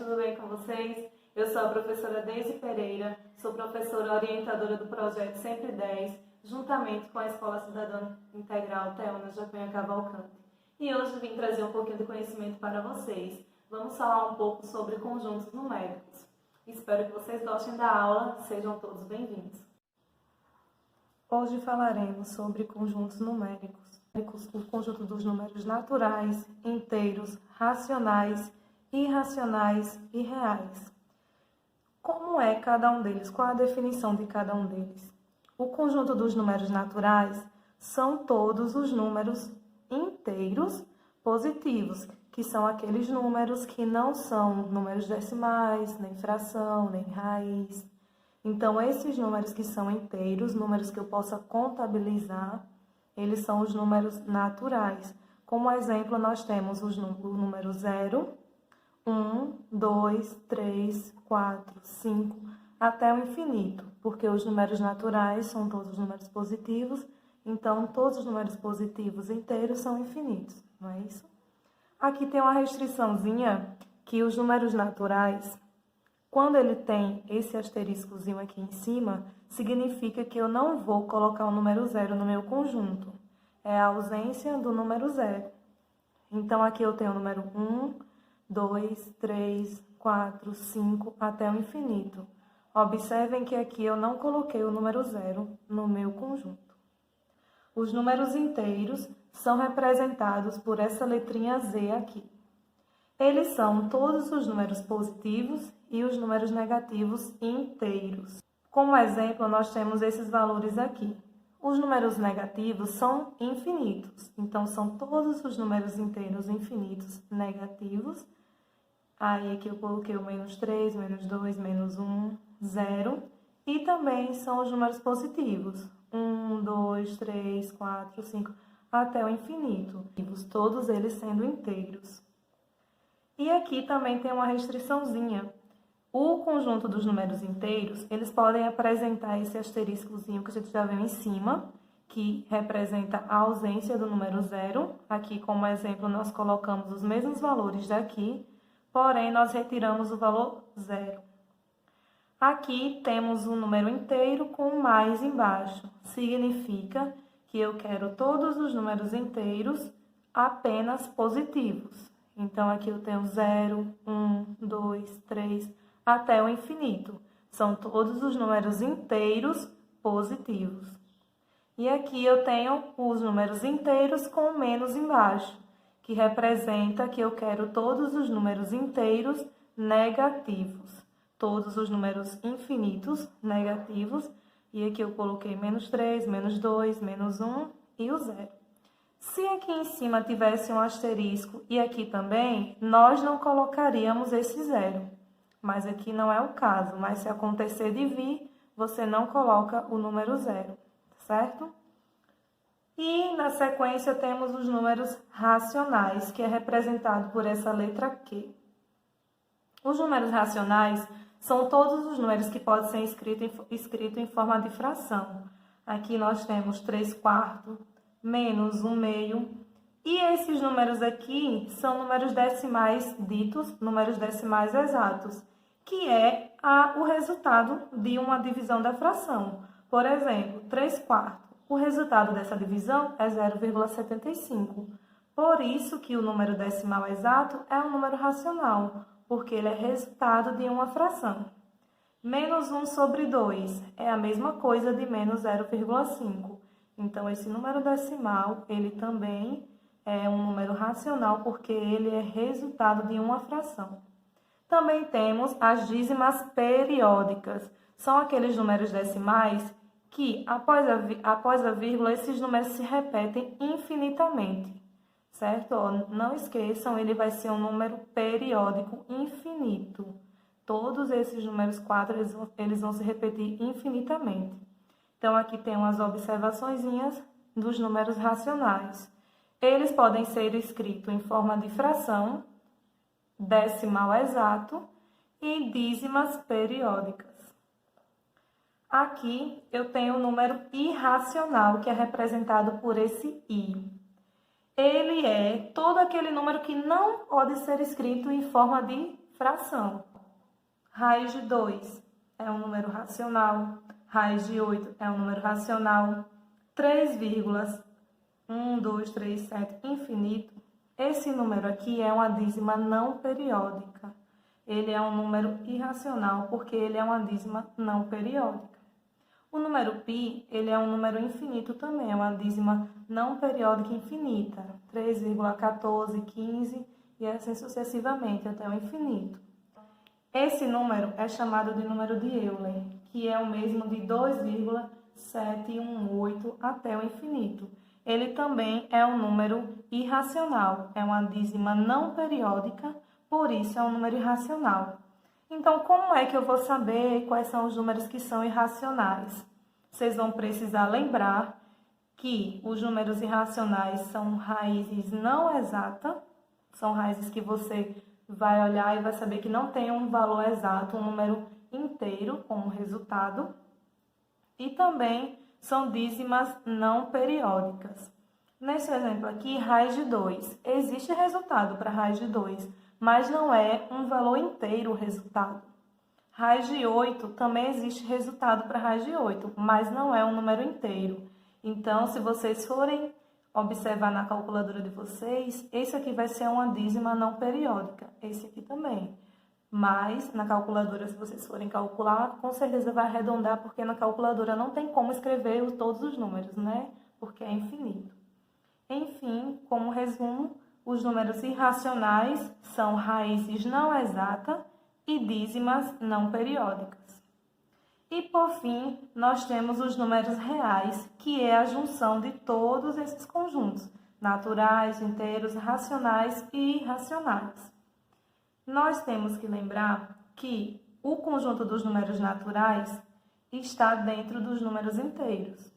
tudo bem com vocês? Eu sou a professora Deise Pereira, sou professora orientadora do projeto Sempre 10, juntamente com a Escola Cidadã Integral Teona Japenha Cavalcante. E hoje vim trazer um pouquinho de conhecimento para vocês. Vamos falar um pouco sobre conjuntos numéricos. Espero que vocês gostem da aula, sejam todos bem-vindos. Hoje falaremos sobre conjuntos numéricos. O conjunto dos números naturais, inteiros, racionais, irracionais e reais. Como é cada um deles? Qual a definição de cada um deles? O conjunto dos números naturais são todos os números inteiros positivos, que são aqueles números que não são números decimais, nem fração, nem raiz. Então, esses números que são inteiros, números que eu possa contabilizar, eles são os números naturais. Como exemplo, nós temos o número 0, 1, 2, 3, 4, 5, até o infinito, porque os números naturais são todos os números positivos, então todos os números positivos inteiros são infinitos, não é isso? Aqui tem uma restriçãozinha que os números naturais, quando ele tem esse asteriscozinho aqui em cima, significa que eu não vou colocar o número 0 no meu conjunto. É a ausência do número 0. Então, aqui eu tenho o número 1, 2, 3, 4, 5, até o infinito. Observem que aqui eu não coloquei o número 0 no meu conjunto. Os números inteiros são representados por essa letrinha Z aqui. Eles são todos os números positivos e os números negativos inteiros. Como exemplo, nós temos esses valores aqui. Os números negativos são infinitos, então são todos os números inteiros infinitos negativos. Aí aqui eu coloquei o menos 3, menos 2, menos 1, 0. E também são os números positivos. 1, 2, 3, 4, 5, até o infinito. Todos eles sendo inteiros. E aqui também tem uma restriçãozinha. O conjunto dos números inteiros, eles podem apresentar esse asteriscozinho que a gente já viu em cima, que representa a ausência do número 0. Aqui, como exemplo, nós colocamos os mesmos valores daqui, porém, nós retiramos o valor 0. Aqui temos um número inteiro com mais embaixo. Significa que eu quero todos os números inteiros apenas positivos. Então, aqui eu tenho 0, 1, 2, 3, até o infinito. São todos os números inteiros positivos. E aqui eu tenho os números inteiros com menos embaixo, que representa que eu quero todos os números inteiros negativos. Todos os números infinitos negativos. E aqui eu coloquei menos 3, menos 2, menos 1 e o 0. Se aqui em cima tivesse um asterisco e aqui também, nós não colocaríamos esse 0. Mas aqui não é o caso, mas se acontecer de vir, você não coloca o número 0, certo? E na sequência temos os números racionais, que é representado por essa letra Q. Os números racionais são todos os números que podem ser escritos em forma de fração. Aqui nós temos 3/4, menos 1/2. E esses números aqui são números decimais ditos, números decimais exatos, que é o resultado de uma divisão da fração. Por exemplo, 3/4. O resultado dessa divisão é 0,75. Por isso que o número decimal exato é um número racional, porque ele é resultado de uma fração. Menos 1/2 é a mesma coisa de menos 0,5. Então, esse número decimal, ele também é um número racional, porque ele é resultado de uma fração. Também temos as dízimas periódicas. São aqueles números decimais que, após a vírgula, esses números se repetem infinitamente, certo? Não esqueçam, ele vai ser um número periódico infinito. Todos esses números 4, eles vão se repetir infinitamente. Então, aqui tem umas observaçõezinhas dos números racionais. Eles podem ser escritos em forma de fração, decimal exato e dízimas periódicas. Aqui eu tenho o número irracional, que é representado por esse I. Ele é todo aquele número que não pode ser escrito em forma de fração. Raiz de 2 é um número racional. Raiz de 8 é um número racional. 3,1, 2, 3, 7, infinito. Esse número aqui é uma dízima não periódica. Ele é um número irracional porque ele é uma dízima não periódica. O número π, ele é um número infinito também, é uma dízima não periódica infinita. 3,14, 15 e assim sucessivamente até o infinito. Esse número é chamado de número de Euler, que é o mesmo de 2,718 até o infinito. Ele também é um número irracional, é uma dízima não periódica, por isso é um número irracional. Então, como é que eu vou saber quais são os números que são irracionais? Vocês vão precisar lembrar que os números irracionais são raízes não exatas, são raízes que você vai olhar e vai saber que não tem um valor exato, um número inteiro como resultado. E também são dízimas não periódicas. Nesse exemplo aqui, raiz de 2. Existe resultado para raiz de 2, mas não é um valor inteiro o resultado. Raiz de 8 também existe resultado para raiz de 8, mas não é um número inteiro. Então, se vocês forem observar na calculadora de vocês, esse aqui vai ser uma dízima não periódica, esse aqui também. Mas na calculadora, se vocês forem calcular, com certeza vai arredondar, porque na calculadora não tem como escrever todos os números, né? Porque é infinito. Enfim, como resumo, os números irracionais são raízes não exatas e dízimas não periódicas. E, por fim, nós temos os números reais, que é a junção de todos esses conjuntos, naturais, inteiros, racionais e irracionais. Nós temos que lembrar que o conjunto dos números naturais está dentro dos números inteiros.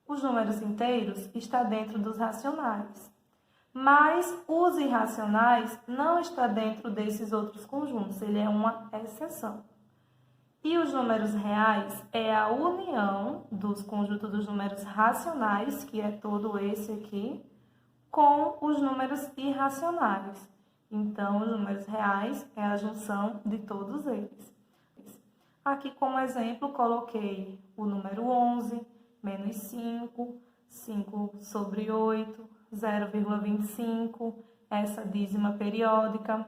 Os números inteiros estão dentro dos racionais. Mas os irracionais não estão dentro desses outros conjuntos, ele é uma exceção. E os números reais é a união dos conjuntos dos números racionais, que é todo esse aqui, com os números irracionais. Então, os números reais é a junção de todos eles. Aqui, como exemplo, coloquei o número 11, menos 5, 5 sobre 8, 0,25, essa dízima periódica,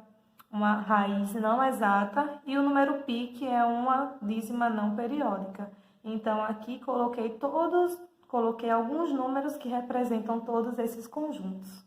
uma raiz não exata, e o número π, que é uma dízima não periódica. Então, aqui coloquei alguns números que representam todos esses conjuntos.